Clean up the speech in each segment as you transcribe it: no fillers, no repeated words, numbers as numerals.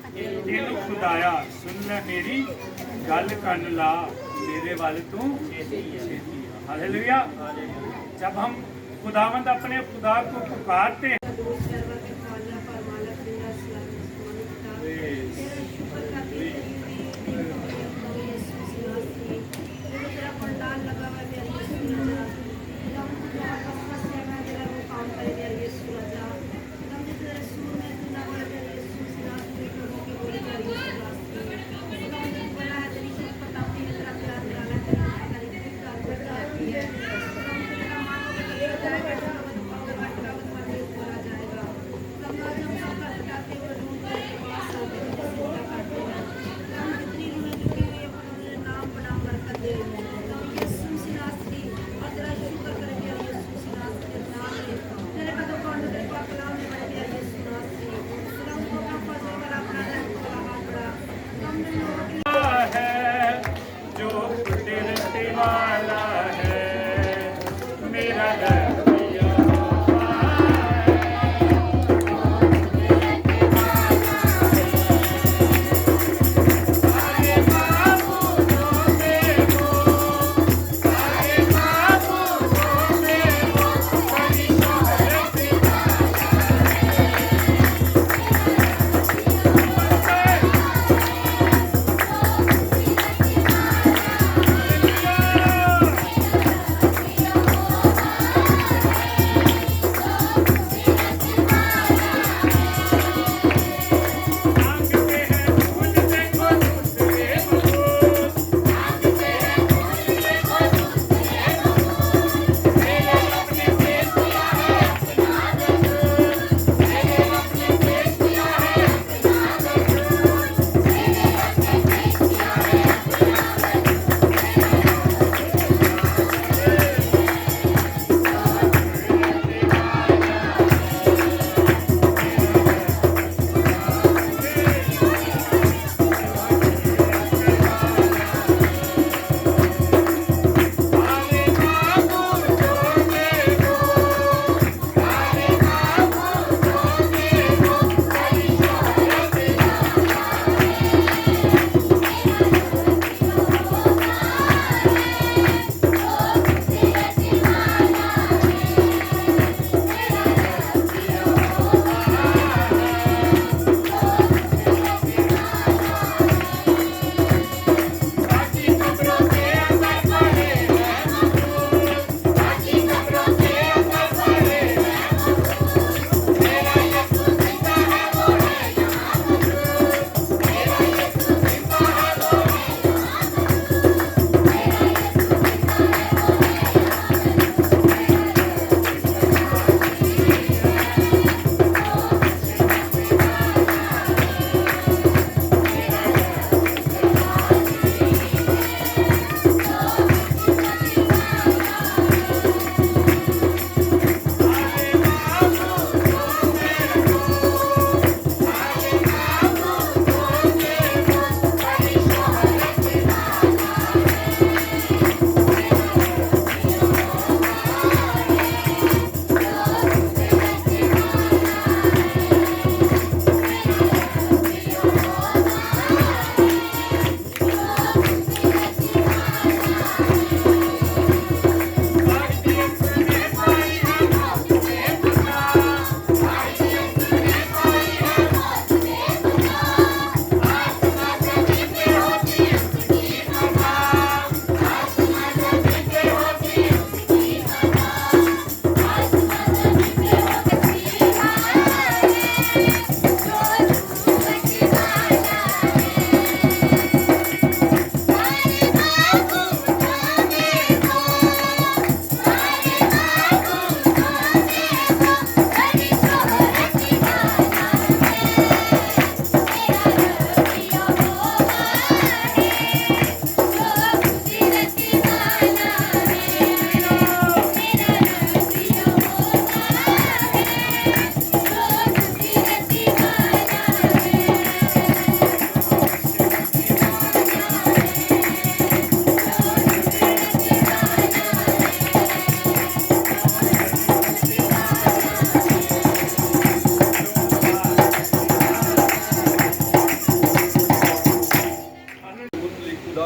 तेनू खुदाया सुन ले मेरी गल कन ला मेरे वाल तू हालेलुया। जब हम खुदावंद अपने खुदा को पुकारते हैं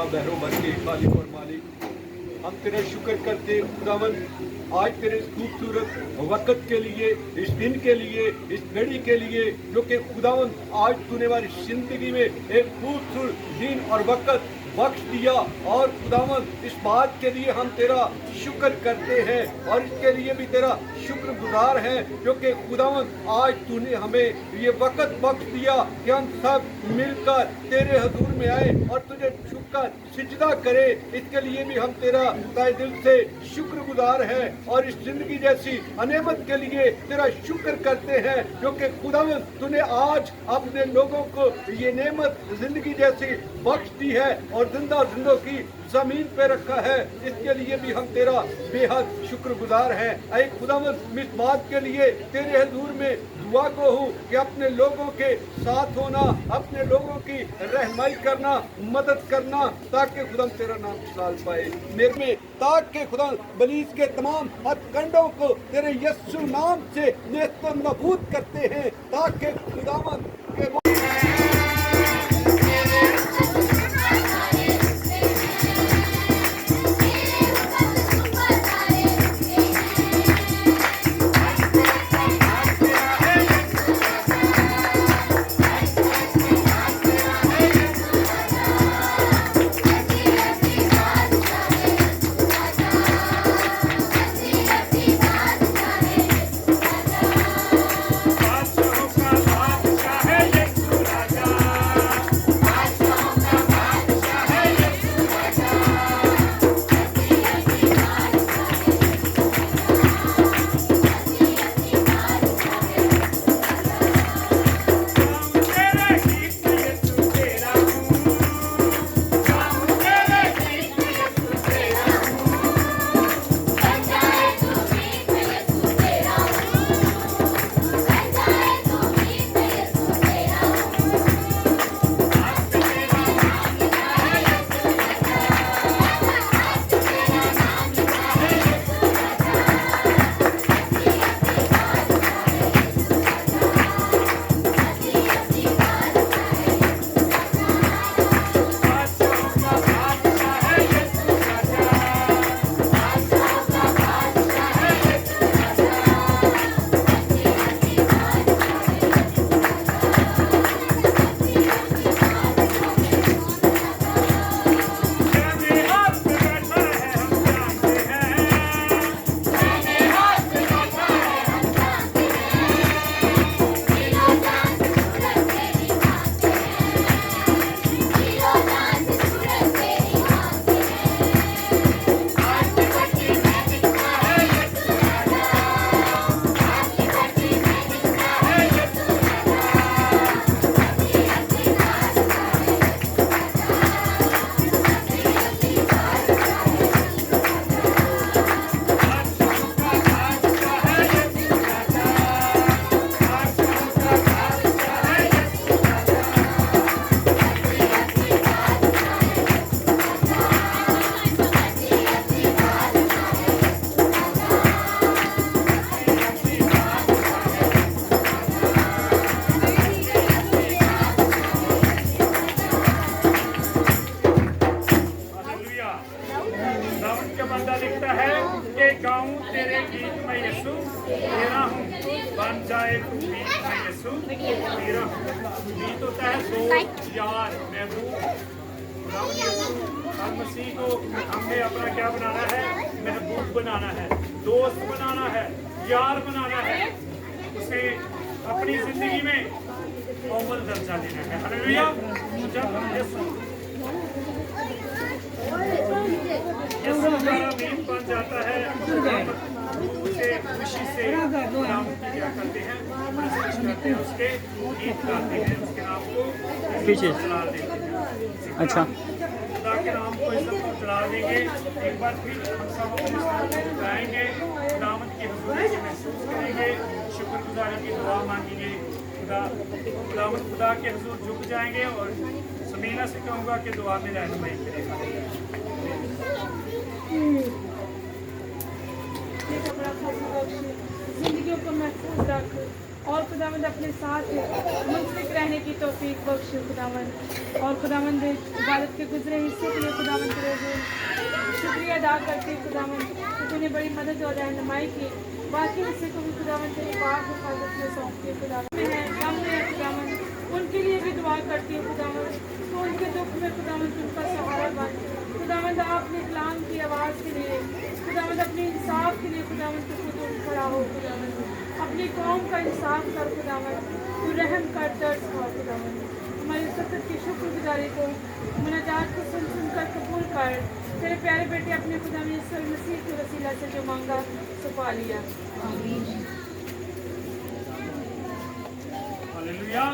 बहरों भर के खालिक और मालिक, हम तेरा शुक्र करते हैं खुदावन आज तेरे इस खूबसूरत वक्त के लिए, इस दिन के लिए, इस घड़ी के लिए जो कि खुदावन आज तूने हमारी जिंदगी में एक खूबसूरत दिन और वक्त बख्श दिया। और खुदावन इस बात के लिए हम तेरा शुक्र करते हैं और इसके लिए भी तेरा शुक्रगुजार हैं क्योंकि खुदावन आज तूने हमें ये वक्त बख्श दिया कि हम सब मिलकर तेरे हजूर में आए और तुझे झुककर सिजदा करें। इसके लिए भी हम तेरा तहे दिल से शुक्रगुजार हैं और इस जिंदगी जैसी अनेमत के लिए तेरा शुक्र करते हैं क्योंकि खुदावन तूने आज अपने लोगों को ये नेमत जिंदगी जैसी बख्श दी है और जिंदा जिंदों की जमीन पे रखा है। इसके लिए भी हम तेरा बेहद शुक्रगुजार हैं। ऐ खुदावंद इस बात के लिए तेरे हजूर में दुआ को हूँ कि अपने लोगों के साथ होना, अपने लोगों की रहनुमाई करना, मदद करना ताकि खुदा तेरा नाम चल पाए मेरे में, ताकि खुदा बलीस के तमाम हथकंडों को तेरे यस्सु नाम से नेस्त नबूद करते हैं ताकि खुदावंद के मसीह को हमने अपना क्या बनाना है, महबूब बनाना है, दोस्त बनाना है, यार बनाना है, उसे अपनी जिंदगी में अव्वल दर्जा देना है। हालेलुया। जब यीशु हमारा मीत बन जाता है उसे खुशी से नाम की क्या करते हैं, करते हैं, उसके गीत गाते हैं, उसके नाम को चला देते हैं। अच्छा, खुदा के नाम को इस सबको चला देंगे। एक बार फिर हम सब गाएंगे, खुदावंद की हुजूरी से महसूस करेंगे, शुक्रगुजारी की दुआ मांगेंगे। खुदावंद खुदा के हुजूर झुक जाएंगे और समीना से कहूँगा कि दुआ में रहनुमाई करेगा। जिंदगी को महफूज रख, और खुदावंद अपने साथ मुंसलिक रहने की तौफीक बख्श खुदावंद। और खुदावंद इबादत के गुजरे हिस्से के लिए खुदावंद तेरे शुक्रिया अदा करते खुदावंद कि तूने बड़ी मदद और रहनुमाई की। बाकी हिस्से को भी खुदावंद तेरे पाक हिफाजत में सौंपती है खुदावंद में है गम में है खुदावंद उनके लिए भी दुआ करती है खुदावंद। तो उनके दुख में खुदावंद उनका सहारा बन खुदावंद आपने कलाम की आवाज़ के लिए खुदावंद अपने इंसाफ के लिए खुदावंद तो खुद उठ खड़ा हो खुदावंद अपनी कौम का इंसाफ कर खुदावंद तू रहम कर दर्द खा खुदावंद हमारी सतत की शुक्रगुजारी को मुनाजात को सुन सुन कर कबूल कर। तेरे प्यारे बेटे अपने खुदा में यीशु मसीह के वसीला से जो मांगा सो पा लिया। आमीन। हालेलुया।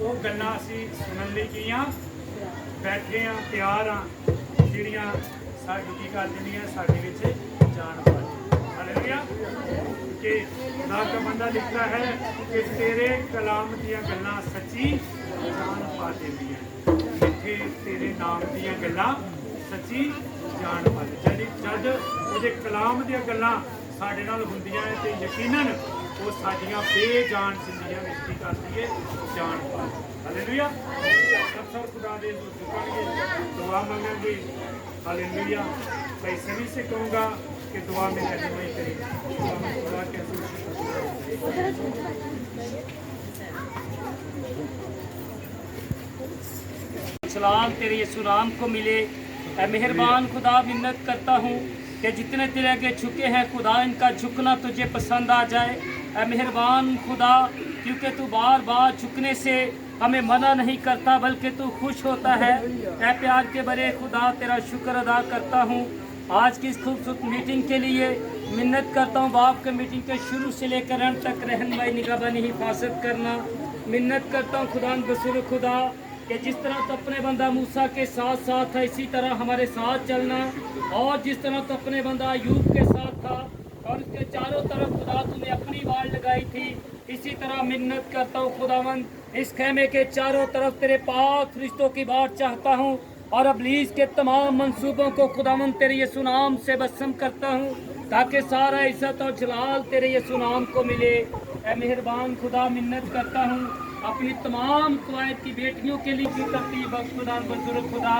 ਉਹ ਗੱਲਾਂ ਅਸੀਂ ਸੁਣਨ ਲਈ ਗਈਆਂ ਬੈਠੇ ਆ ਤਿਆਰ ਆ ਜਿਹੜੀਆਂ ਸਾਡੀ ਕੀ ਕਰ ਦਿੰਦੀਆਂ ਸਾਡੇ ਵਿੱਚ ਜਾਣ ਪਾਏ ਹਾਲੇਲੂਇਆ ਕਿ ਖੁਦਾ ਦਾ ਬੰਦਾ ਲਿਖਦਾ ਹੈ ਕਿ ਤੇਰੇ ਕਲਾਮ ਦੀਆਂ ਗੱਲਾਂ ਸੱਚੀ ਜਾਣ ਪਾ ਦਿੰਦੀਆਂ ਜਿੱਥੇ ਤੇਰੇ ਨਾਮ ਦੀਆਂ ਗੱਲਾਂ ਸੱਚੀ ਜਾਣ ਪਾ ਜਦ ਉਹਦੇ ਕਲਾਮ ਦੀਆਂ ਗੱਲਾਂ ਸਾਡੇ ਨਾਲ ਹੁੰਦੀਆਂ ਹੈ ਤੇ ਯਕੀਨਨ ਉਹ ਸਾਡੀਆਂ ਬੇਜਾਨ ਜ਼ਿੰਦਗੀਆਂ ਵਿੱਚ ਕੀ ਕਰਦੀ ਹੈ ਜਾਣ ਪਾ ਹਾਲੇਲੂਇਆ ਸਭ ਖੁਦਾ ਦੇ ਝੁਕਾਂਗੇ ਦੁਆ ਮੰਗਾਂਗੇ हालेलुया मैं सभी से कहूँगा कि दुआ में रहनुमाई करें खुदा के सलाम तेरे यीशु नाम को मिले। ऐ मेहरबान खुदा मिन्नत करता हूँ कि जितने तेरे आगे झुके हैं खुदा इनका झुकना तुझे पसंद आ जाए। ऐ मेहरबान खुदा क्योंकि तू बार बार झुकने से हमें मना नहीं करता बल्कि तू खुश होता है। ऐ प्यार के बड़े खुदा तेरा शुक्र अदा करता हूँ आज की इस खूबसूरत मीटिंग के लिए मिन्नत करता हूँ बाप के मीटिंग के शुरू से लेकर अंत तक रहनुमाई निगहबानी हिफाजत करना। मिन्नत करता हूँ खुदा बसुर खुदा कि जिस तरह तो अपने बंदा मूसा के साथ साथ था इसी तरह हमारे साथ चलना और जिस तरह तो अपने बंदा अय्यूब के साथ था और उसके चारों तरफ खुदा तूने अपनी वाड़ लगाई थी इसी तरह मिन्नत करता हूँ खुदावंद इस खेमे के चारों तरफ तेरे पाक फरिश्तों की बात चाहता हूँ और इब्लीस के तमाम मंसूबों को खुदावंद तेरे यीशु नाम से भस्म करता हूँ ताकि सारा इज्जत और जलाल तेरे यीशु नाम को मिले। ऐ मेहरबान खुदा मिन्नत करता हूँ अपनी तमाम कवायद की बेटियों के लिए की तरतीब बख्श खुदा बुजुर्ग खुदा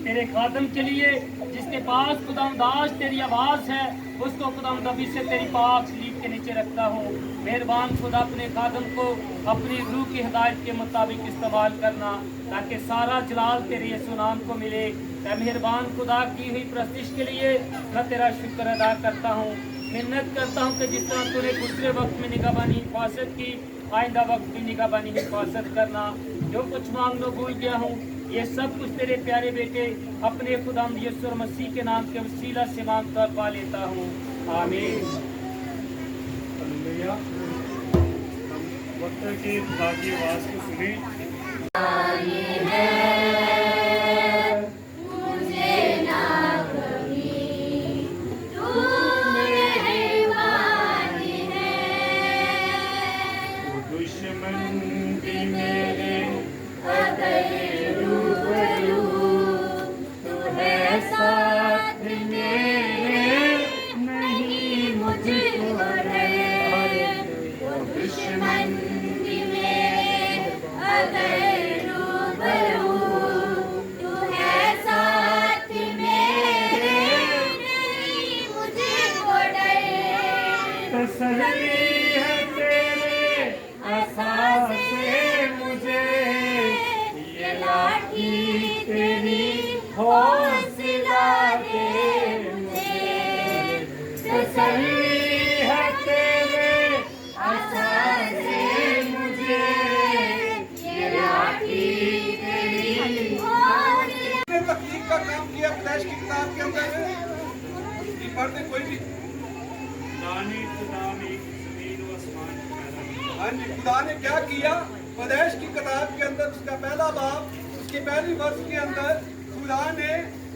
तेरे खादम के लिए जिसके पास खुदावंदाज तेरी आवाज़ है उसको खुदावंद अभी से तेरी पाक सलीब के नीचे रखता हूँ। मेहरबान खुदा अपने खादम को अपनी रूह की हिदायत के मुताबिक इस्तेमाल करना ताकि सारा जलाल तेरे यीशु नाम को मिले। ऐ मेहरबान खुदा की हुई प्रस्तिश के लिए मैं तेरा शुक्र अदा करता हूँ। मिन्नत करता हूँ कि जिस तरह तूने गुजरे वक्त में निगहबानी हिफाजत की आइंदा वक्त भी निगहबानी हिफाजत करना। जो कुछ मांगना भूल गया हूँ ये सब कुछ तेरे प्यारे बेटे अपने खुदावंद यीशु मसीह के नाम के वसीला से मांग कर पा लेता हूँ आमीन। हालेलुया वक्त की खुदा की आवाज़ को सुने खुदा ने क्या किया पैदाइश की किताब के अंदर उसका पहला बाब उसके पहली वर्ष के अंदर खुदा ने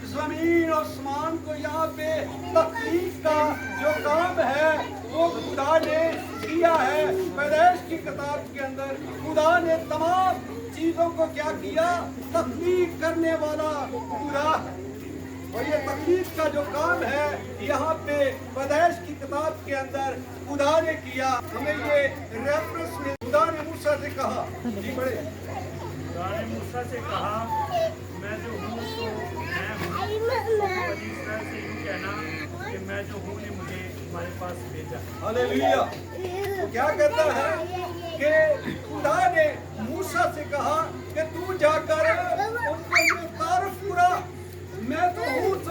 जमीन और आसमान को यहाँ पे तख्लीक का जो काम है वो खुदा ने किया है। पैदाइश की किताब के अंदर खुदा ने तमाम चीजों को क्या किया तख्लीक करने वाला खुदा और ये तख्लीक का जो काम है यहाँ पे पैदाइश की किताब के अंदर खुदा ने किया। हमें ये रेफरेंस में खुदा ने मूसा से कहा जी बड़े खुदा ने मूसा से कहा मैं जो हूँ तो मैं हूँ बनी इस्राएल से यूँ कहना कि मैं जो हूँ ने मुझे हमारे पास भेजा। हालेलुया। तो क्या कहता है कि खुदा ने मूसा से कहा कि तू जाकर उनको ये तारीफ पूरा मैं तो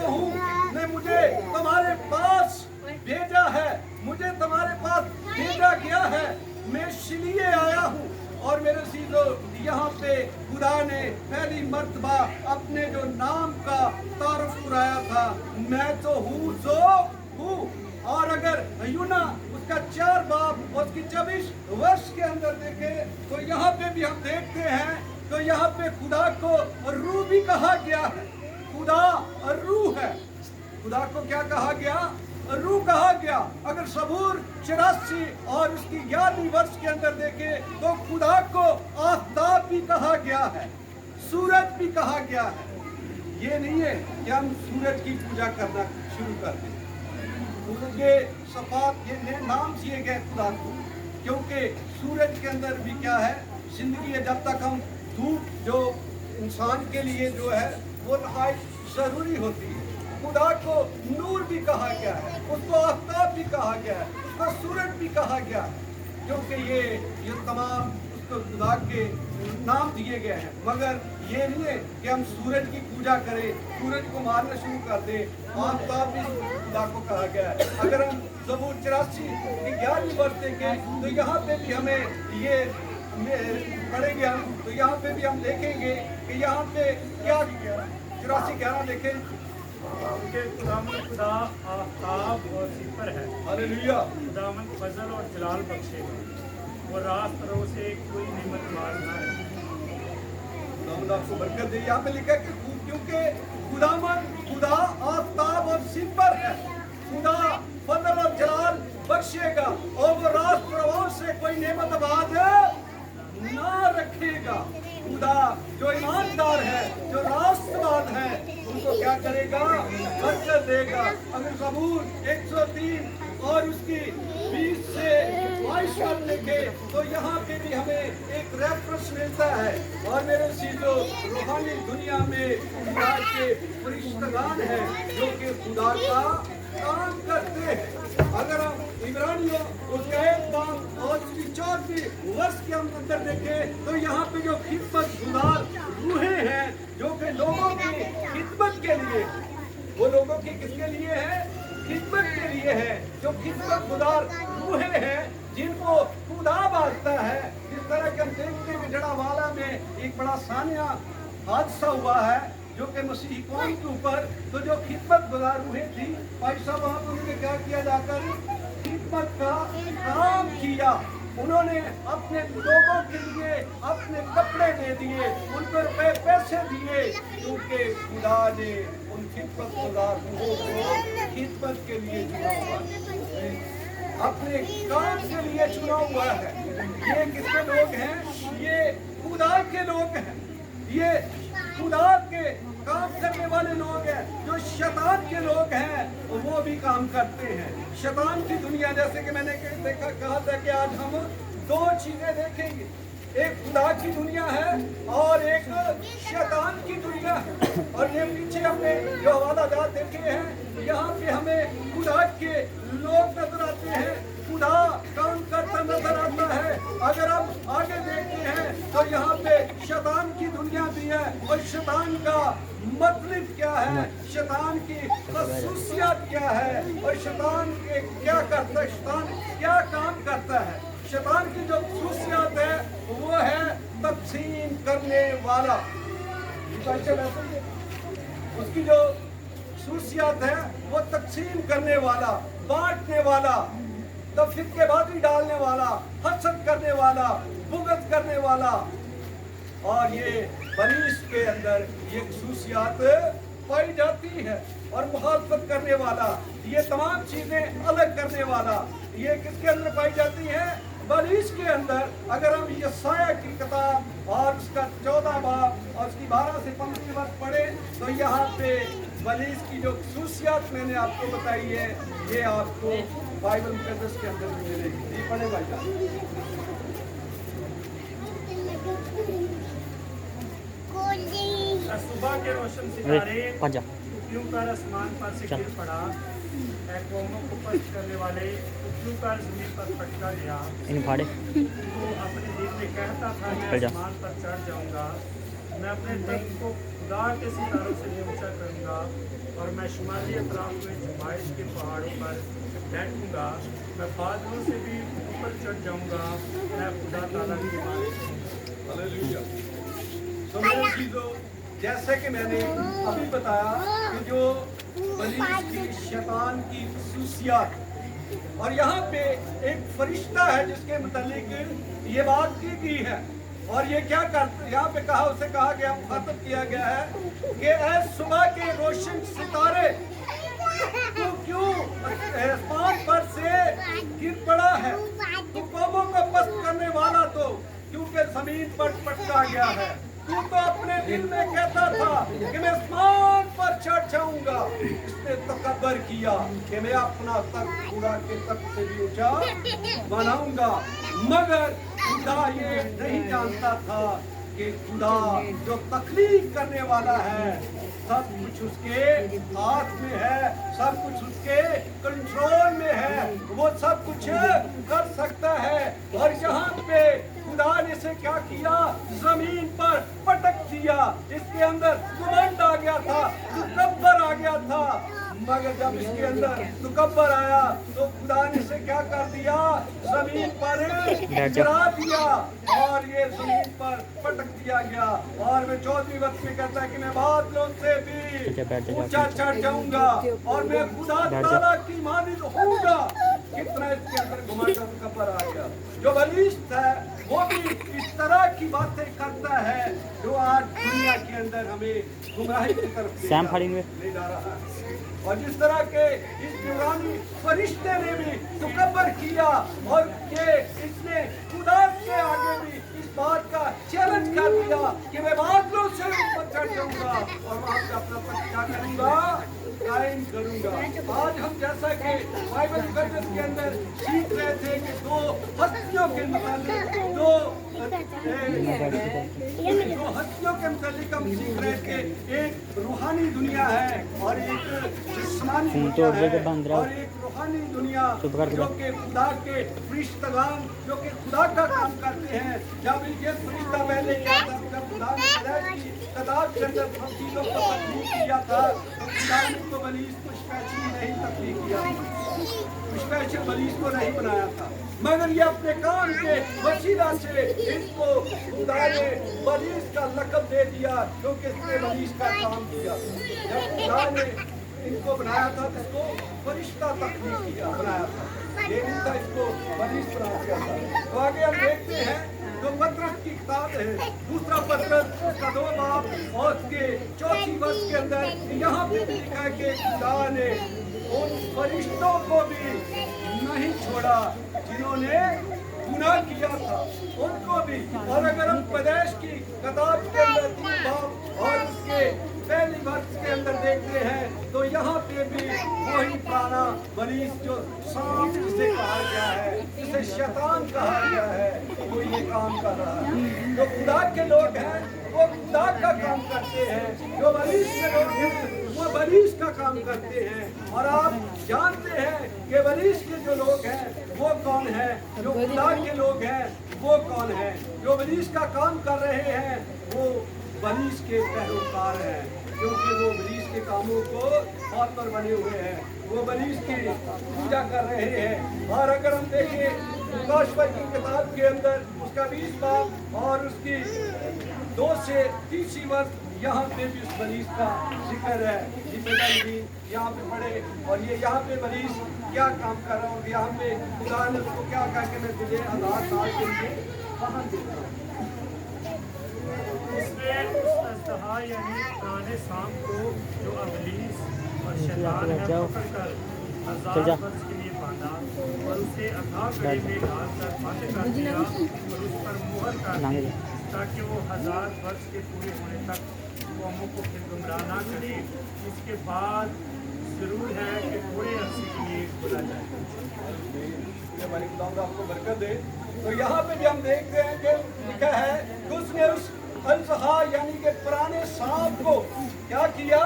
हूँ मैं मुझे तुम्हारे पास भेजा है मुझे तुम्हारे पास भेजा गया है मैं इसलिए आया हूँ। और मेरे सीधो यहाँ पे खुदा ने पहली मर्तबा अपने जो नाम का तारुफ कराया था मैं तो हूँ जो हूँ। और अगर यूना उसका 4 बाब और उसकी 24 वर्ष के अंदर देखें तो यहाँ पे भी हम देखते हैं तो यहाँ पे खुदा को रूह भी कहा गया है। खुदा रूह है। खुदा को क्या कहा गया? रूह कहा गया। अगर सबूर 84 और उसकी 11वीं वर्ष के अंदर देखें तो खुदा को आफ़ताब भी कहा गया है, सूरज भी कहा गया है। ये नहीं है कि हम सूरज की पूजा करना शुरू कर दें। ये सफात ये नाम दिए गए खुदा को, क्योंकि सूरज के अंदर भी क्या है? जिंदगी है। जब तक हम धूप जो इंसान के लिए जो है वो नहायत जरूरी होती है। खुदा को नूर भी कहा गया है, उसको आफ़ताब भी कहा गया है, उसको सूरज भी कहा गया है, क्योंकि ये तमाम उसको खुदा के नाम दिए गए हैं। मगर ये नहीं है कि हम सूरज की पूजा करें, सूरज को मारना शुरू कर दें। आफ़ताब भी खुदा को कहा गया है। अगर हम ज़बूर 84 की 11वीं वर्ष देखें तो यहाँ पे भी हमें ये पढ़ेंगे हम तो यहाँ पे भी हम देखेंगे कि यहाँ पे क्या 84:11 देखें उनके खुदा आफ़ताब और सिपर है। हालेलुया। खुदावंद फजल और जलाल बख्शेगा, वो रास्त रो से कोई नेमत मार ना है। खुदावंद आपको बरकत दे। यहाँ पे लिखा है कि क्योंकि खुदा आफ़ताब और सिपर है। खुदा फजल और जलाल बख्शेगा और वो रास्त रो से कोई नेमत आबाद ना रखेगा। खुदा जो ईमानदार है, जो रास्तबाज है, उनको क्या करेगा? बरकत देगा। अगर ज़बूर 103 और उसकी 20 से 22 पद देखे तो यहाँ पे भी हमें एक रेफरेंस मिलता है। और मेरे चीजों रूहानी दुनिया में खुदा के फरिश्तेगान हैं जो कि खुदा का काम करते हैं। अगर हम इब्रानियों उसका 1 बाब और उसकी 4वीं वर्ष के अंदर देखें तो यहाँ पे जो खिदमतगुजार रूहें हैं जो कि लोगों की खिदमत के लिए, वो लोगों की किसके लिए है? खिदमत के लिए है। जो खिदमतगुजार रूहें हैं जिनको खुदा बांटता है। जिस तरह के हम देखते हैं कि जड़ावाला में एक बड़ा सानिया हादसा हुआ है जो कि मसीही कौम के ऊपर, तो जो खिदमतगुजार रूहें थी, भाई साहब वहाँ पर उन्होंने क्या किया? जाकर खिदमत का काम किया। उन्होंने अपने लोगों के लिए अपने कपड़े दे दिए, उनको रुपए पैसे दिए, क्योंकि खुदा ने उन खिदमतगुजार रूहों को खिदमत के लिए चुना हुआ है, अपने काम के लिए चुना हुआ है। ये किसके लोग हैं? ये खुदा के लोग हैं। ये खुदा के काम करने वाले लोग हैं। जो शैतान के लोग हैं वो भी काम करते हैं। शैतान की दुनिया, जैसे कि मैंने कहा था कि आज हम 2 चीजें देखेंगे, एक खुदा की दुनिया है और एक शैतान की दुनिया है। और ये पीछे हमने जो हवालाजात देखे हैं, यहाँ पे हमें खुदा के लोग नजर आते हैं, खुदा काम करता नजर आता है। अगर हम आगे देखते हैं तो यहाँ पे शैतान की दुनिया भी है। और शैतान का मतलब क्या है, शैतान की खसूसियत क्या है, और शैतान क्या करता है, शैतान क्या काम करता है। शैतान की जो खसूसियत है वो है तक़सीम करने वाला। उसकी जो खसूसियत है वो तक़सीम करने वाला, बांटने वाला, तफरीक के बाती डालने वाला, हसद करने वाला, बुग़्ज़ करने वाला। और ये बनीस के अंदर ये खसूसियत पाई जाती है। और मुखालफत करने वाला, ये तमाम चीजें अलग करने वाला, ये किसके अंदर पाई जाती है? बनीस के अंदर। अगर हम यशायाह की किताब और उसका 14 बाब और उसकी 12 से 15 वर्ष पढ़े तो यहाँ पे बनीस की जो खसूसियत मैंने आपको बताई है, ये आपको बाइबल मुक़द्दस के अंदर भी मिलेगी। ये पढ़े भाई सुबह के रोशन सितारे क्यों कर आसमान पर से गिर पड़ा, कौमों को पस्त करने वाले क्यों कर जमीन पर पटका गया। वो अपने दिल में कहता था मैं आसमान पर चढ़ जाऊंगा, मैं अपने तख्त को खुदा के सितारों से भी ऊंचा करूंगा, और मैं शुमाली अतराफ में जुमाइश के पहाड़ों पर बैठूंगा, मैं बादलों से भी ऊपर चढ़ जाऊंगा, मैं खुदा ताला की हालेलुया। तो मेरे चीजों, जैसे कि मैंने अभी बताया कि जो बनीस की शैतान की खसूसियत और यहाँ पे एक फरिश्ता है जिसके मुतालिक ये बात की गई है और ये क्या करते, यहाँ पे कहा, उसे कहा गया, मुखातब किया गया है कि ऐ सुबह के रोशन सितारे, तू क्यों आसमान पर से गिर पड़ा है, तू कौमों को पस्त करने वाला तो क्योंकि जमीन पर पटका गया है। तू तो अपने दिल में कहता था कि मैं आसमान पर चढ़ जाऊंगा, इसने तकब्बर किया कि मैं अपना तख्त खुदा के तख्त से भी ऊंचा बनाऊंगा। मगर खुदा ये नहीं जानता था कि खुदा जो तख्लीक करने वाला है सब कुछ उसके हाथ में है, सब कुछ उसके कंट्रोल में है, वो सब कुछ कर सकता है। और यहाँ पे खुदा ने से क्या किया, जमीन पर पटक दिया, इसके अंदर घमंड आ गया था, तकब्बर आ गया था। मगर जब इसके अंदर तकब्बर आया तो खुदा ने से क्या कर दिया, जमीन पर गिरा दिया और ये जमीन पर पटक दिया गया। और मैं 14वीं वक्त में कहता है कि मैं बादलों से भी ऊंचा चढ़ जाऊंगा और मैं खुदा ताला की मानिंद होऊंगा। कितना इसके अंदर घमंड और तकब्बर आ गया। जो बलिष्ठ है वो भी इस तरह की बातें करता है जो आज दुनिया के अंदर हमें गुमराही की तरफ ले जा रहा है। और जिस तरह के इस नूरानी फरिश्ते ने भी तकब्बर किया और ये इसने खुदा के आगे भी इस बात का चैलेंज कर दिया कि मैं बादलों से ऊपर चढ़ जाऊंगा और वहां पे अपना पद क्या करूंगा, कायम करूंगा। आज हम जैसा कि बाइबल मुकद्दस के अंदर सीख रहे थे कि दो हस्तियों के मुताबिक दो हस्तियों के मुताबिक हम सीख रहे थे, एक रूहानी दुनिया है और एक जिस्मानी दुनिया है और एक रूहानी दुनिया जो कि खुदा के फरिश्तेगान जो कि खुदा का काम करते हैं। जब ये फरिश्ता पहले क्या था, जब खुदा ने हिदायत की किताब के अंदर हम चीजों को तख्लीक किया था तो खुदा ने तो बलीस को स्पेशली नहीं तख्लीक किया, स्पेशल बलीस को नहीं बनाया था, मगर ये अपने काम के वसीला से इसको खुदा ने बलीस का लक़ब दे दिया क्योंकि इसने बलीस का काम किया। जब खुदा ने इनको बनाया था तो इसको फरिश्ता तख्लीक किया बनाया था, ये नहीं था इसको बलीस बना दिया था। तो आगे हम देखते हैं जो पत्रस की किताब है, दूसरा पत्रस उसका 2 बाब और उसके 4वीं वर्ष के अंदर यहाँ पे लिखा है कि खुदा ने उन फरिश्तों को भी नहीं छोड़ा जिन्होंने गुनाह किया था, उनको भी। और अगर हम पैदाइश की किताब के अंदर 3 बाब और उसके पहली वर्ष के अंदर देखते हैं तो यहाँ पे भी वही पुराना बलीस जो सांप जिसे कहा गया है, जिसे शैतान कहा गया है, वो ये काम कर रहा है। जो खुदा के लोग हैं वो खुदा का काम करते हैं, जो बलीस के लोग हैं वो बलीस का काम करते हैं। और आप जानते हैं कि बलीस के जो लोग हैं वो कौन है, जो खुदा के लोग हैं वो कौन है। जो बलीस का काम कर रहे हैं वो बलीस के पैरोकार हैं क्योंकि वो बलीस के कामों को हाथ पर बने हुए हैं, वो बलीस की पूजा कर रहे हैं। और अगर हम देखें लूकाश्वर की किताब के अंदर उसका 20 बाब और उसकी 2 से 3 वर्ष यहाँ पे भी उस बलीस का जिक्र है। यहाँ पे पढ़े और ये यहाँ पे बलीस क्या काम कर रहा हूँ, यहाँ पे खुदा ने उसको क्या कहा कि मैं तुझे 1000 साल के लिए कहाँ देता हूँ। इसमें उस अजदहा यानी पुराने सांप को जो अबलीस और शैतान है पकड़कर 1000 वर्ष के लिए बांधा और उसे अथाह गड्ढे में डालकर बंद कर दिया और उस पर मुहर कर दी ताकि वो 1000 वर्ष के पूरे होने तक कौमों को फिर गुमराह ना करे। इसके बाद जरूर है कि थोड़े अरसे के लिए खुला जाए। हमारी खुदा आपको बरकत दे। तो यहाँ पे भी हम देखते हैं कि लिखा है कि उसने उस अजदहा यानी कि पुराने सांप को क्या किया,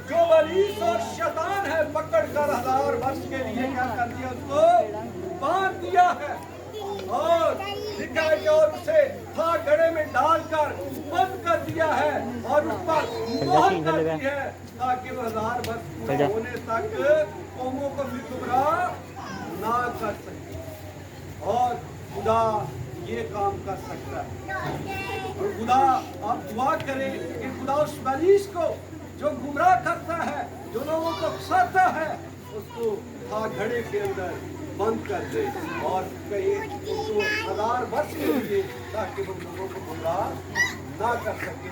जो बलीस और शैतान है पकड़कर 1000 वर्ष के लिए क्या कर दिया, उसको बांध दिया है। और लिखा है कि और उसे था गड्ढे में डालकर बंद कर दिया है और उस पर मोहर कर दी है ताकि वो 1000 वर्ष पूरे होने तक कौमों को भी गुमराह ना कर सके। और खुदा ये काम कर सकता है। और खुदा आप दुआ करें कि खुदा उस बलीस को जो गुमराह करता है, जो लोगों को फंसाता है, उसको घड़े के अंदर बंद कर दे और कहीं उसको 1000 वर्ष के लिए, ताकि वो लोगों को गुमराह ना कर सके।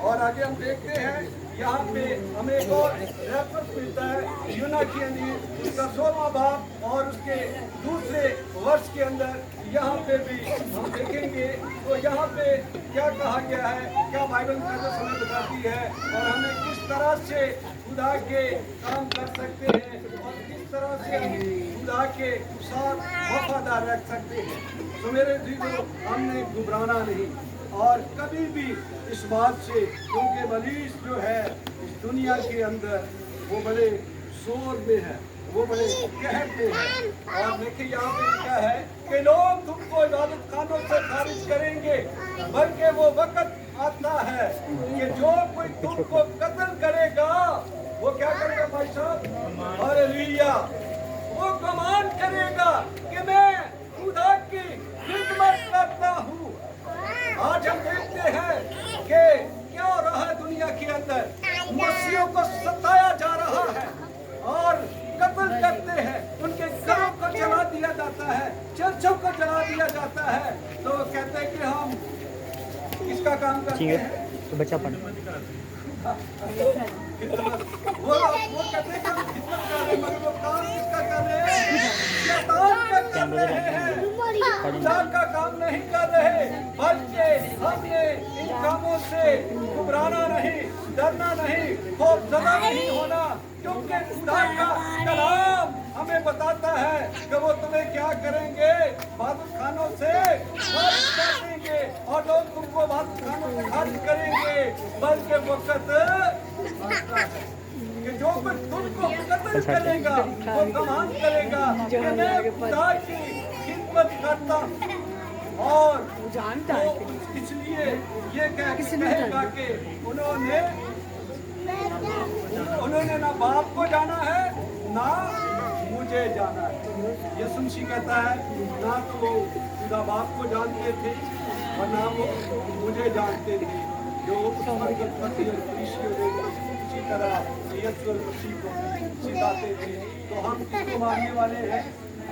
और आगे हम देखते हैं यहाँ पे हमें एक और रेफरेंस मिलता है यूना के अंदर उसका 16वां बाब और उसके दूसरे वर्ष के अंदर यहाँ पे भी हम देखेंगे। तो यहाँ पे क्या कहा गया है, क्या बाइबल मुकद्दस हमें बताती है और हमें किस तरह से खुदा के काम कर सकते हैं और किस तरह से हम खुदा के साथ वफादार रख सकते हैं। तो मेरे जीवो, हमने घबराना नहीं और कभी भी इस बात से, क्योंकि मरीज जो है इस दुनिया के अंदर वो बड़े शोर में है, वो बड़े कहते हैं। और देखिए यहाँ पे लिखा है कि लोग तुमको इबादत खानों से खारिज करेंगे, बल्कि वो वक्त आता है कि जो कोई तुमको कत्ल करेगा वो क्या करेगा भाई साहब? हालेलुया! वो कमान करेगा कि मैं खुदा की खिदमत करता हूँ। आज हम देखते हैं कि क्या हो रहा है दुनिया के अंदर, मसीहों को सताया जा रहा है और कत्ल करते हैं, उनके घरों को जला दिया जाता है, चर्चों को जला दिया जाता है। तो वो कहते हैं कि हम किसका काम करते हैं? तो बच्चा पढ़ वो कहते हैं कि हम खिदमत कर रहे हैं, मगर वो काम किसका कर रहे हैं? शैतान का कर रहे हैं, खुदा का काम नहीं कर रहे। बल्कि हमने इन कामों से घबराना नहीं, डरना नहीं, खौफजदा नहीं होना, क्योंकि खुदा का कलाम हमें बताता है कि वो तुम्हें क्या करेंगे, इबादत खानों से खारिज कर देंगे और लोग तुमको इबादत खानों से खारिज करेंगे। बल्कि वक्त आता है कि जो कोई तुमको कत्ल करेगा वो कमान करेगा कि मैं खुदा की खिदमत करता हूँ। और जानता है इसलिए ये कहेगा कि उन्होंने ना बाप को जाना है ना मुझे जाना है। यीशु मसीह कहता है ना तो वो खुदा बाप को जानते थे और ना वो मुझे जानते थे। जो इसी तरह यीशु मसीह को सिखाते थे। तो हम किसको मानने वाले हैं?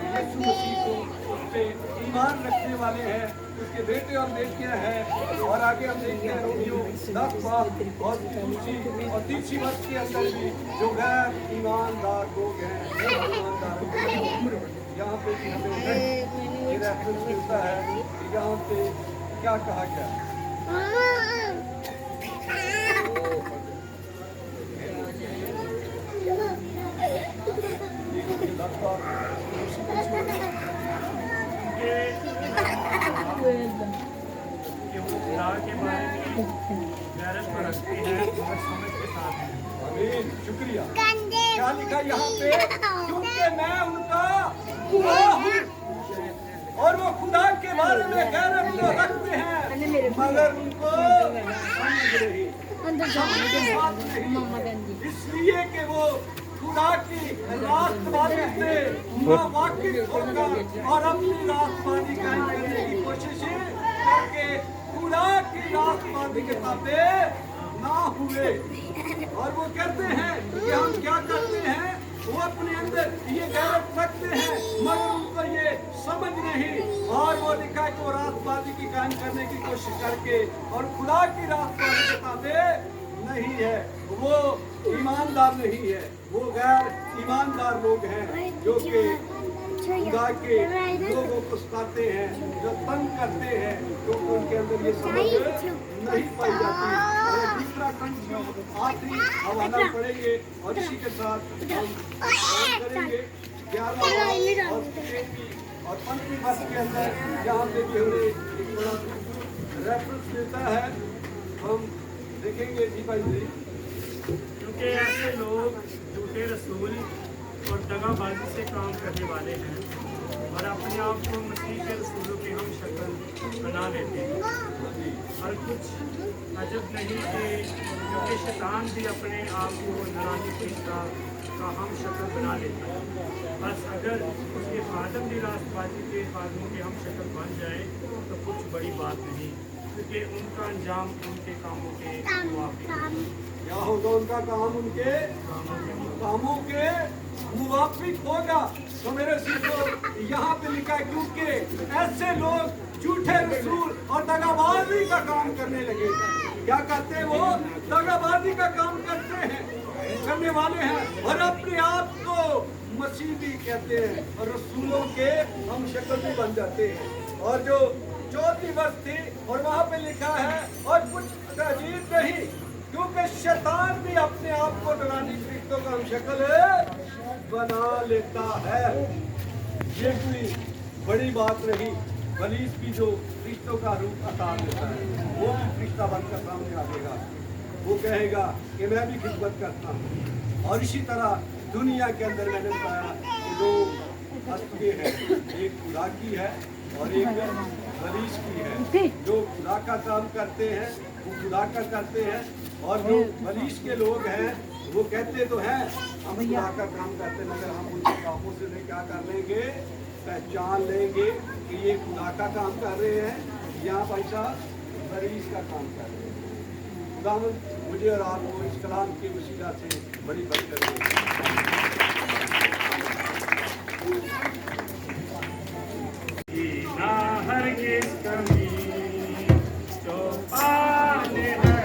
यीशु मसीह को, उस पे ईमान रखने वाले हैं, उसके बेटे और बेटियां हैं। और आगे हम देखते हैं रोमियो 10 बाब और दूसरी और तीसरी वर्ष के अंदर भी जो गैर ईमानदार लोग हैं, ईमानदार यहाँ पे भी हमें ये रेफरेंस मिलता है कि यहाँ पे क्या कहा गया। कि वो खुदा के बारे में गैरत में रखते हैं और समझ के साथ हैं। आमीन, शुक्रिया। क्या लिखा यहाँ पे? क्योंकि मैं उनका खुदा हूँ और वो खुदा के बारे में गैरत तो रखते हैं, मगर उनको समझ नहीं। इसलिए कि वो खुदा की रास्तबाजी से वाकिफ होकर और अपनी रास्तबाजी कायम करने की कोशिश करके खुदा की रास्तबाजी के ताबे ना हुए। और वो कहते हैं कि हम क्या करते हैं, वो अपने अंदर ये गैरत रखते हैं मगर उनको ये समझ नहीं। और वो लिखा कि वो रास्तबाजी की कायम करने की कोशिश करके और खुदा की रास्तबाजी के ताबे नहीं है, वो ईमानदार नहीं है, वो गैर ईमानदार लोग हैं जो कि खुदा के लोगों को सताते हैं, जो तंग करते हैं, क्योंकि उनके अंदर ये समझ नहीं पाई जाती। और दूसरा आखिरी हवाला पढ़ेंगे और इसी के साथ हम करेंगे 11वां और 15वीं वर्ष के अंदर जहाँ पे भी हमें एक बड़ा रेफरेंस मिलता है, हम देखेंगे जी भाई जी। क्योंकि ऐसे लोग झूठे रसूल और दगाबाजी से काम करने वाले हैं और अपने आप को मसीह के रसूलों की हम शक्ल बना लेते हैं। और कुछ अजब नहीं क्योंकि शैतान भी अपने आप को नूरानी फरिश्ता का हम शक्ल बना लेता है। बस अगर उसके खादम भी रास्तबाजी के खादमों की हम शक्ल बन जाए तो कुछ बड़ी बात नहीं। क्योंकि उनका अंजाम उनके कामों के मुताबिक क्या होगा? उनका काम उनके कामों के मुवाफिक होगा। तो मेरे सिर्फ यहाँ पे लिखा है क्योंकि ऐसे लोग झूठे रसूल और दगाबाजी का काम करने लगे। क्या करते हैं? वो दगाबाजी का काम करने वाले हैं और अपने आप को मसीह भी कहते हैं और रसूलों के हम शक्ल भी बन जाते हैं। और जो चौथी वर्ष थी और वहाँ पे लिखा है और कुछ अजीब नहीं, क्योंकि शैतान भी अपने आप को डरानी फरिश्तों का हम शक्ल बना लेता है। ये कोई बड़ी बात नहीं। बलीस की जो फरिश्तों का रूप अता लेता है, वो भी फरिश्ता बनकर सामने आएगा। वो कहेगा कि मैं भी खिदमत करता हूँ। और इसी तरह दुनिया के अंदर मैंने बताया कि दो हस्ती हैं, एक खुदा की है और एक बलीस की है। जो खुदा का काम करते हैं वो खुदा का करते हैं, और जो बलीस के लोग हैं वो कहते तो हैं हम खुदा का काम करते, मगर हम उनके कामों से नहीं क्या कर लेंगे, पहचान लेंगे कि ये खुदा का काम कर रहे हैं या भाई साहब बलीस का काम कर रहे हैं। खुदा मुझे और आपको इस कलाम के वसीला से बड़ी बरकत ना हरगिज़ कमी जो पाने है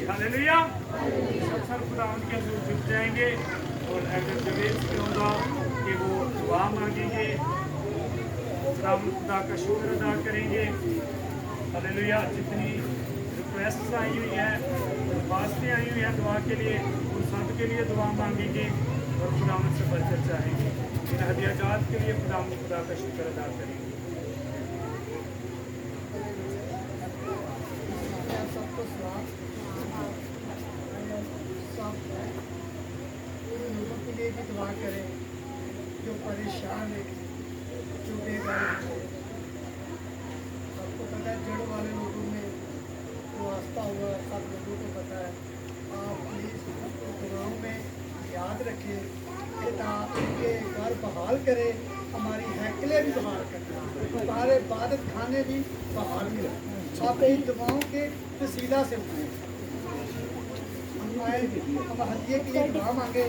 हालेलुया। सब सर खुदा उनके हजूर झुक जाएंगे और अगर जवेद से होगा कि वो दुआ मांगेंगे, खुदा का शुक्र अदा करेंगे। हालेलुया। जितनी रिक्वेस्ट आई हुई है वास्ते आई हुई है दुआ के लिए, उन सब के लिए दुआ मांगेंगे और खुदावंद से बरकत चाहेंगे। इन हदियाजात के लिए खुदा का शुक्र अदा करेंगे। सबको सलाम। उन लोगों के लिए भी दुआ करें जो परेशान है, जो बेघर है। सबको पता है जड़ वाले लोगों में जो आस्था हुआ सब लोगों को पता है। आप प्लीज़ दुआओं में याद रखें कि इनके घर बहाल करें, हमारी हैकलें भी बहाल करें, हमारे इबादत खाने भी बहाल करें। आप इन दुआओं के वसीला से उठाएं। हम आए, हम हदिये के लिए दुआ मांगे।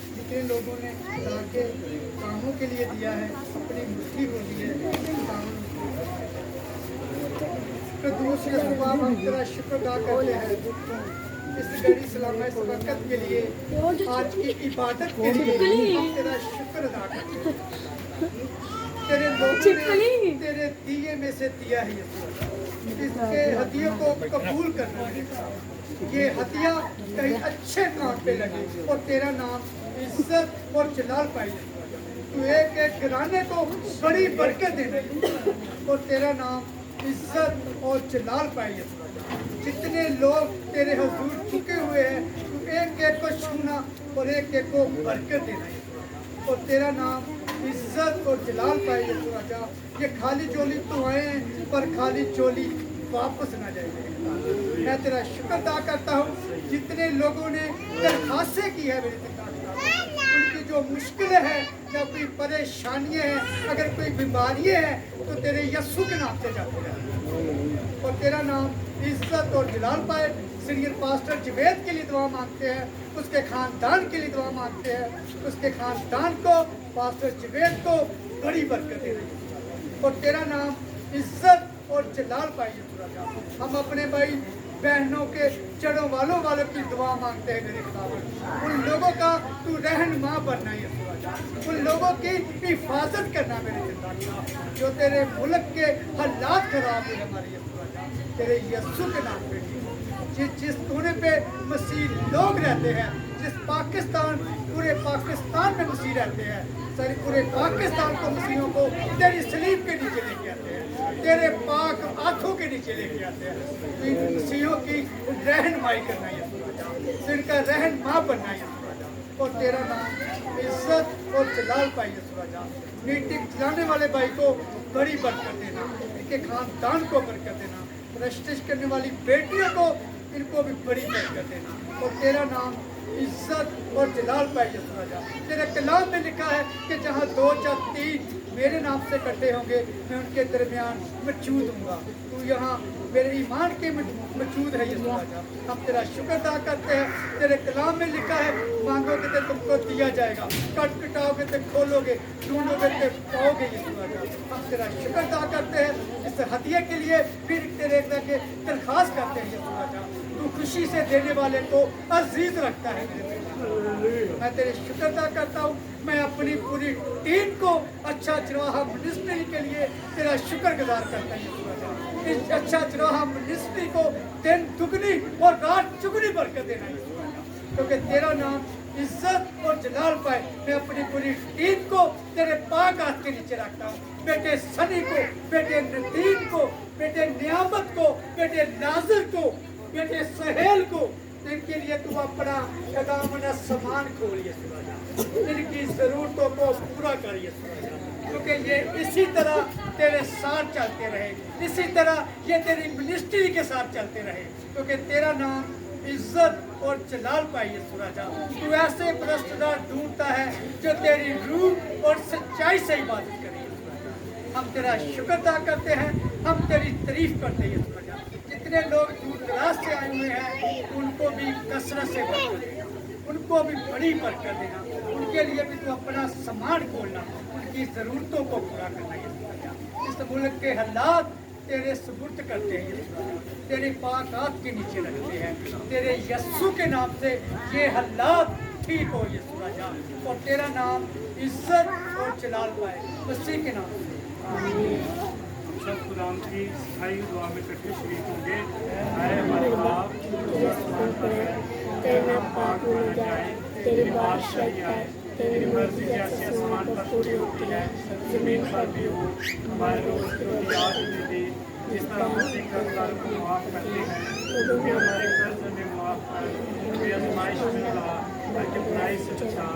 जितने लोगों ने खुदा के कामों के लिए दिया है, अपनी मुट्ठी को दिए, तो दूसरे सबाब हम तेरा शुक्र अदा करते हैं इस घड़ी सलाम इस वक़्त के लिए, आज की इबादत के लिए हम तेरा शुक्र अदा करते हैं। तेरे लोगों ने तेरे दिए में से दिया है, इसके हदियों को कबूल करना है। ये हदिया कहीं अच्छे काम पे लगे और तेरा नाम इज्जत और जलाल पाई। तू एक एक घराने को बड़ी बरकत देना और तेरा नाम इज्जत और जलाल पाई। जितने लोग तेरे हुजूर झुके हुए हैं, तू एक एक को छूना और एक एक को बरकत देना और तेरा नाम इज्जत और जलाल पाई। राजा, ये खाली झोली तो आए हैं पर खाली झोली वापस ना जाए। मैं तेरा शुक्र अदा करता हूँ जितने लोगों ने दरखास्तें की है मेरे पिता, उनकी जो मुश्किलें हैं या कोई परेशानियाँ हैं, अगर कोई बीमारियाँ हैं तो तेरे यस्सु के नाम से जाते हैं और तेरा नाम इज्जत और जलाल पाए। सीनियर पास्टर जवेद के लिए दुआ मांगते हैं, उसके खानदान के लिए दुआ मांगते हैं, उसके खानदान को पास्टर जवेद को बड़ी बरकत दे रही और तेरा नाम इज्जत और जलाल पाइए। हम अपने भाई बहनों के जड़ों वालों की दुआ मांगते हैं मेरे खुदा। उन लोगों का तू रहनुमा बनना है, उन लोगों की हिफाजत करना मेरे खुदा। जो तेरे मुल्क के हालात खराब है हमारे तेरे यस्सु के नाम पे, जिस कोने पे मसीह लोग रहते हैं, जिस पाकिस्तान पूरे पाकिस्तान में मसीह रहते हैं, सारे पूरे पाकिस्तान को मसीहों को तेरी सलीब के नीचे लेके आते हैं, तेरे पाक हाथों के नीचे लेके आते हैं। इन मसीहों की रहनुमाई करना है, इनका रहनुमा बनना है और तेरा नाम इज्जत और जलाल पाइए। मीटिंग चलाने वाले भाई को बड़ी बरकत देना, इनके खानदान को बरकत देना, रजिस्ट्रेशन करने वाली बेटियों को इनको भी बड़ी बरकत देना और तेरा नाम इज्जत और जलाल पाइए। तेरे कलाम में लिखा है कि जहाँ 2 या 3 मेरे नाम से इकट्ठे होंगे मैं उनके दरमियान मौजूद हूँगा। तू यहाँ मेरे ईमान के मौजूद है। यीशु राजा, हम तेरा शुक्र अदा करते हैं। तेरे कलाम में लिखा है मांगोगे तो तुमको दिया जाएगा, खटखटाओगे तो खोलोगे, ढूंढोगे तो पाओगे। यीशु राजा, हम तेरा शुक्र अदा करते हैं इस हदिये के लिए। फिर तेरे के दरखास्त करते हैं यीशु राजा, तू खुशी से देने वाले को अजीज रखता है। मैं तेरे शुक्र अदा करता हूँ। मैं अपनी पूरी टीम को अच्छा चरवाहा मिनिस्ट्री के लिए तेरा शुक्र गुजार करता हूँ। इस अच्छा चरवाहा मिनिस्ट्री को दिन दुगनी और रात चुगनी बरकत देना है, क्योंकि तेरा नाम इज्जत और जलाल पाए। मैं अपनी पूरी टीम को तेरे पाक हाथ के नीचे रखता हूँ। बेटे सनी को, बेटे नदीम को, बेटे नियामत को, बेटे नाजिर को, बेटे सहेल को, इनके लिए तू अपना कदामना सामान खोलिए, इनकी जरूरतों को पूरा करिए, क्योंकि ये इसी तरह तेरे साथ चलते रहे, इसी तरह ये तेरी मिनिस्ट्री के साथ चलते रहे, क्योंकि तेरा नाम इज्जत और जलाल पाइए। राजा, तू ऐसे परस्तदार ढूंढता है जो तेरी रूह और सच्चाई से इबादत करे। हम तेरा शुक्र अदा करते हैं, हम तेरी तारीफ करते हैं। जितने लोग दूर दराज से आए हुए हैं उनको भी कसरत से बरकत देना, उनको भी बड़ी बरकत देना, उनके लिए भी तो अपना सामान खोलना, उनकी ज़रूरतों को पूरा करना। इस मुल्क के हालात तेरे सुपुर्द करते हैं, तेरे पाक हाथ के नीचे रखते हैं। तेरे यस्सु के नाम से ये हालात ठीक हो यीशु राजा, और तेरा नाम इज्जत और जलाल पाए, मसीह के नाम से। सब खुदा की स्थायी दुआ में इकट्ठे शरीक होंगे। ऐ हमारे बाप जो आसमान पर है, तेरा नाम पाक माना जाए, तेरी बादशाही आए, तेरी मर्जी जैसे आसमान पर पूरी होती है जमीन पर भी हो। हमारे रोज की रोटी आज हमें दे, जिस तरह हम अपने कर्जदारों को माफ करते हैं, क्योंकि हमारे कर्ज हमें माफ कर, हमें आजमाइश में ला, बल्कि बुराई से बचा।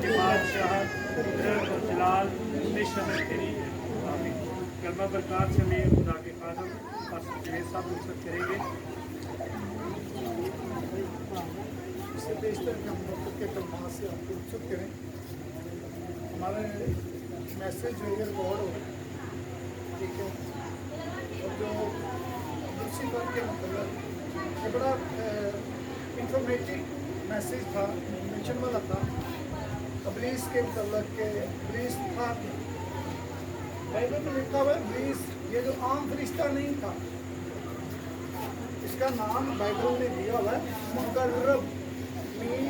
ये बादशाह कुदरत और जलाल हमेशा में तेरी है। आमीन। कलमा बरकत से हमें खुदा के खादम पास्टर जवेद साहब रुखसत करेंगे। इससे बेशतर कि हम वक्त के कलमा से आपको रुखसत करें। हमारा मैसेज जो है रिकॉर्ड हो, ठीक है, और जो दूसरी बात के मतलब ये बड़ा इंफॉर्मेटिव मैसेज था, मेंशन वाला था इब्लीस के मतलब के इब्लीस था। बाइबल में लिखा हुआ है इब्लीस ये जो आम फरिश्ता नहीं था, इसका नाम बाइबल में दिया हुआ है मुकर्रब, मीन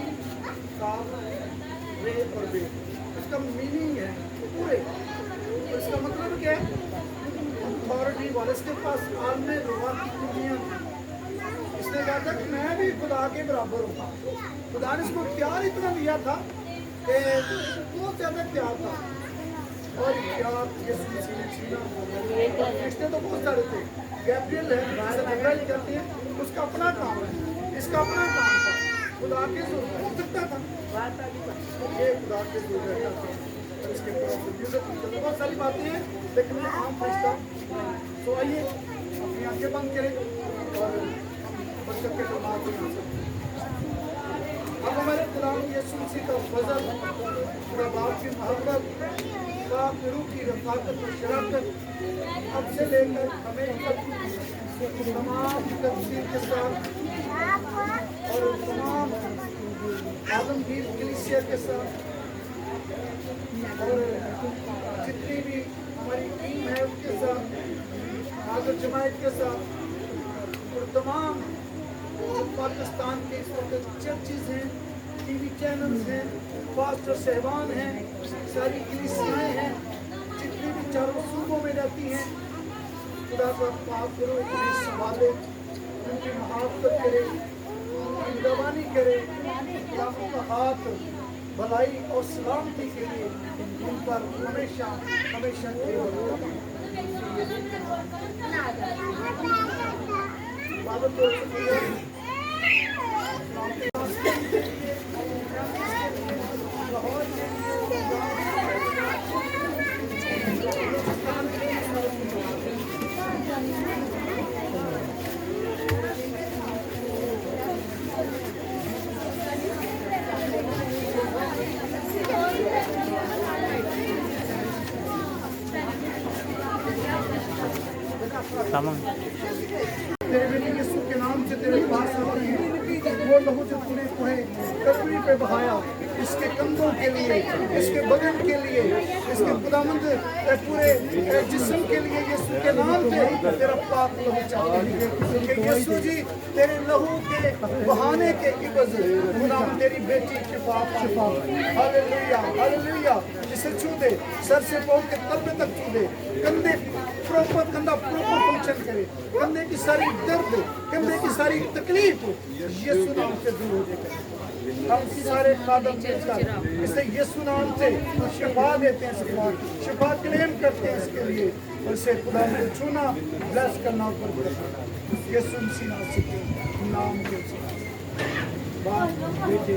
काफ रे और बे। इसका मीनिंग है पूरे, तो इसका मतलब क्या है? अथॉरिटी वाले, इसके पास आलमे रुआ की दुनिया थी। इसने कहा था कि मैं भी खुदा के बराबर हूँ। खुदा ने इसको प्यार इतना दिया था कि बहुत ज़्यादा प्यार था, और प्यार यीशु मसीह ने छीना। रिश्ते तो बहुत सारे थे। गैब्रियल है जिसे जिब्राइल कहते हैं, उसका अपना काम है, इसका अपना काम था। खुदा के ज़रूर हो सकता था, ये खुदा के ज़रूर रहता था, और इसके बहुत सारी बातें हैं, लेकिन ये आम फरिश्ता। तो आइए अपनी आंखें बंद करें और बरकत के कलमा को यहाँ से अब हमारे खुदा यीशु मसीह का फजल, खुदा बाप की मोहब्बत, पाक रूह की रफ़ाकत और शराकत अब से लेकर हमें तमाम तफसीर के साथ और तमाम आलमगीर कलीसिया के साथ और जितनी भी हमारी टीम है उसके साथ, हाज़िर जमायत के साथ, और तमाम जो पाकिस्तान के इस वक्त चर्चेज हैं, टीवी चैनल्स हैं, पास्टर साहबान हैं, सारी कलीसियाएँ हैं, जितनी भी चारों सूबों में रहती हैं, खुदा का पाक करो, उन्हें संभाले, उनकी मुहाफ़त करे, उनकी निगरानी करे। खुदा का हाथ भलाई और सलामती के लिए उन पर हमेशा हमेशा इबादत हो चुकी है। तेरे बेटे यीशु के नाम से तेरे पास आते हैं, वो लहू जो तूने कोहे कलवरी पे बहाया, इसके कंधों के लिए, इसके बदन के लिए, इसके खुदावंद पूरे जिस्म के लिए यीशु के नाम से तेरा पाक लहू चाहते हैं कि यीशु जी तेरे लहू के बहाने के इवज़ खुदावंद तेरी बेटी शिफा हालेलुया हालेलुया। जिसे छू दे, सर से पाँव के तलवे तक छू दे, कंधे प्रॉपर, कंधा प्रॉपर फंक्शन करे, कंधे की सारी दर्द, कंधे की सारी तकलीफ यीशु नाम से दूर हो जाए। हम सारे कादम मिलकर इसे यीशु नाम से शिफा देते हैं, शिफा क्लेम करते हैं इसके लिए, और इसे खुदा ने छूना, ब्लेस करना ऊपर यीशु मसीह नाम के बाप बेटे